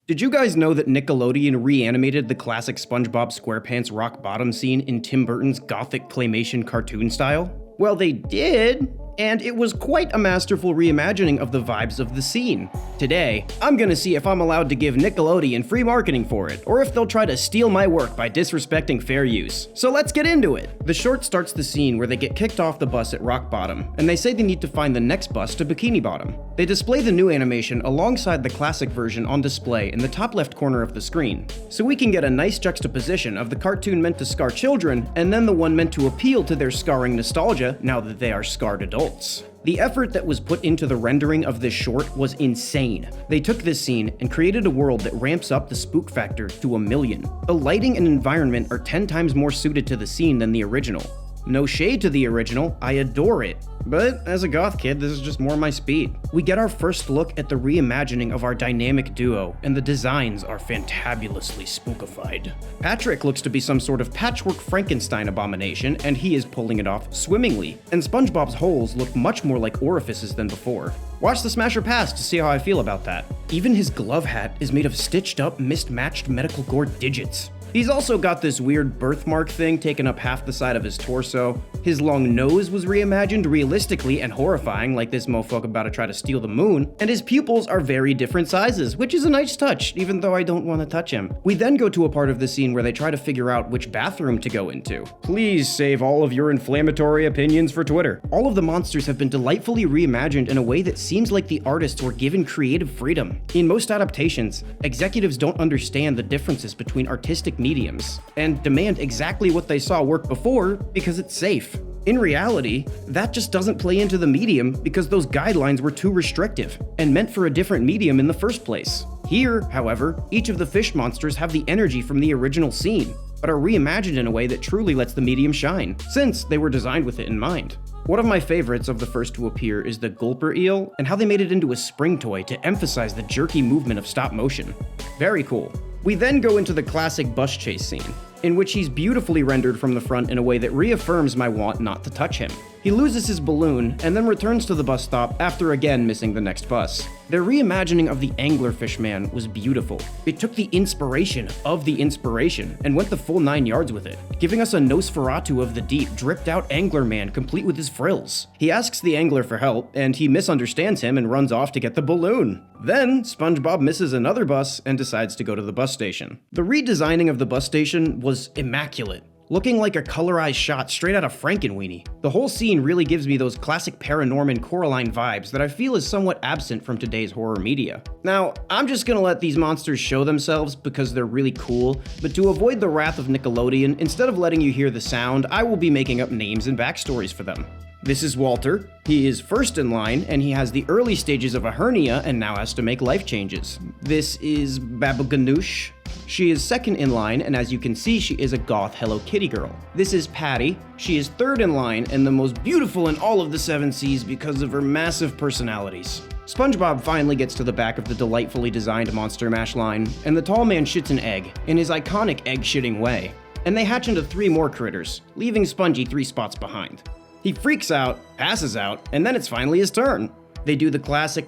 Did you guys know that Nickelodeon reanimated the classic SpongeBob SquarePants rock bottom scene in Tim Burton's Gothic claymation cartoon style? Well, they did, and it was quite a masterful reimagining of the vibes of the scene. Today, I'm gonna see if I'm allowed to give Nickelodeon free marketing for it, or if they'll try to steal my work by disrespecting fair use. So let's get into it! The short starts the scene where they get kicked off the bus at Rock Bottom, and they say they need to find the next bus to Bikini Bottom. They display the new animation alongside the classic version on display in the top left corner of the screen, so we can get a nice juxtaposition of the cartoon meant to scar children, and then the one meant to appeal to their scarring nostalgia now that they are scarred adults. The effort that was put into the rendering of this short was insane. They took this scene and created a world that ramps up the spook factor to 1,000,000. The lighting and environment are 10 times more suited to the scene than the original. No shade to the original, I adore it. But as a goth kid, this is just more my speed. We get our first look at the reimagining of our dynamic duo, and the designs are fantabulously spookified. Patrick looks to be some sort of patchwork Frankenstein abomination, and he is pulling it off swimmingly. And SpongeBob's holes look much more like orifices than before. Watch the Smasher Pass to see how I feel about that. Even his glove hat is made of stitched up, mismatched medical gore digits. He's also got this weird birthmark thing taking up half the side of his torso. His long nose was reimagined realistically and horrifying, like this mofo about to try to steal the moon. And his pupils are very different sizes, which is a nice touch, even though I don't want to touch him. We then go to a part of the scene where they try to figure out which bathroom to go into. Please save all of your inflammatory opinions for Twitter. All of the monsters have been delightfully reimagined in a way that seems like the artists were given creative freedom. In most adaptations, executives don't understand the differences between artistic mediums and demand exactly what they saw work before because it's safe. In reality, that just doesn't play into the medium because those guidelines were too restrictive and meant for a different medium in the first place. Here, however, each of the fish monsters have the energy from the original scene, but are reimagined in a way that truly lets the medium shine, since they were designed with it in mind. One of my favorites of the first to appear is the Gulper Eel, and how they made it into a spring toy to emphasize the jerky movement of stop motion. Very cool. We then go into the classic bus chase scene, in which he's beautifully rendered from the front in a way that reaffirms my want not to touch him. He loses his balloon and then returns to the bus stop after again missing the next bus. Their reimagining of the anglerfish man was beautiful. It took the inspiration of the inspiration and went the full 9 yards with it, giving us a Nosferatu of the deep, dripped out angler man complete with his frills. He asks the angler for help and he misunderstands him and runs off to get the balloon. Then SpongeBob misses another bus and decides to go to the bus station. The redesigning of the bus station was immaculate, looking like a colorized shot straight out of Frankenweenie. The whole scene really gives me those classic Paranorman Coraline vibes that I feel is somewhat absent from today's horror media. Now, I'm just gonna let these monsters show themselves because they're really cool, but to avoid the wrath of Nickelodeon, instead of letting you hear the sound, I will be making up names and backstories for them. This is Walter. He is first in line, and he has the early stages of a hernia and now has to make life changes. This is Babaganoush. She is second in line, and as you can see, she is a goth Hello Kitty girl. This is Patty. She is third in line and the most beautiful in all of the 7 Seas because of her massive personalities. SpongeBob finally gets to the back of the delightfully designed Monster Mash line, and the tall man shits an egg in his iconic egg-shitting way. And they hatch into 3 more critters, leaving Spongy 3 spots behind. He freaks out, passes out, and then it's finally his turn. They do the classic,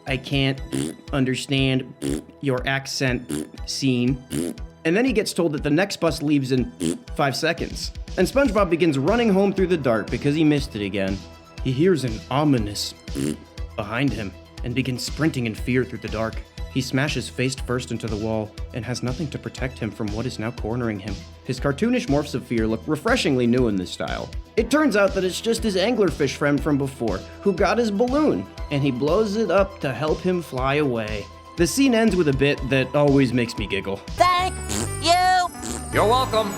I can't understand your accent scene. And then he gets told that the next bus leaves in 5 seconds. And SpongeBob begins running home through the dark because he missed it again. He hears an ominous behind him and begins sprinting in fear through the dark. He smashes face first into the wall and has nothing to protect him from what is now cornering him. His cartoonish morphs of fear look refreshingly new in this style. It turns out that it's just his anglerfish friend from before, who got his balloon, and he blows it up to help him fly away. The scene ends with a bit that always makes me giggle. Thank you! You're welcome!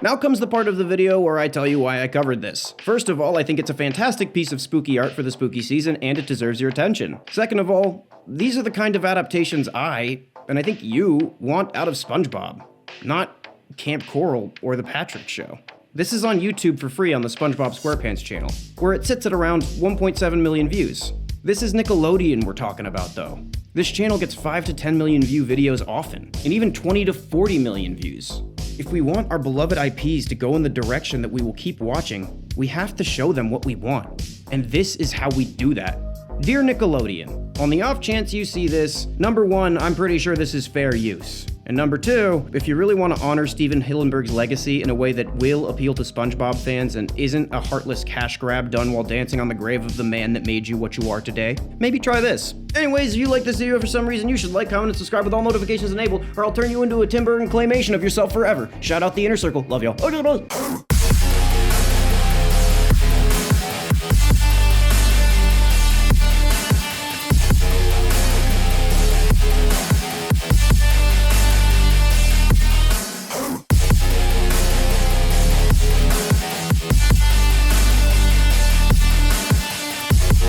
Now comes the part of the video where I tell you why I covered this. First of all, I think it's a fantastic piece of spooky art for the spooky season, and it deserves your attention. Second of all, these are the kind of adaptations and I think you, want out of SpongeBob, not Camp Coral or The Patrick Show. This is on YouTube for free on the SpongeBob SquarePants channel, where it sits at around 1.7 million views. This is Nickelodeon we're talking about though. This channel gets 5 to 10 million view videos often, and even 20 to 40 million views. If we want our beloved IPs to go in the direction that we will keep watching, we have to show them what we want. And this is how we do that. Dear Nickelodeon, On the off chance you see this, number one, I'm pretty sure this is fair use. And number two, if you really want to honor Steven Hillenburg's legacy in a way that will appeal to SpongeBob fans and isn't a heartless cash grab done while dancing on the grave of the man that made you what you are today, maybe try this. Anyways, if you like this video for some reason, you should like, comment, and subscribe with all notifications enabled, or I'll turn you into a Tim Burton claymation of yourself forever. Shout out the inner circle. Love y'all.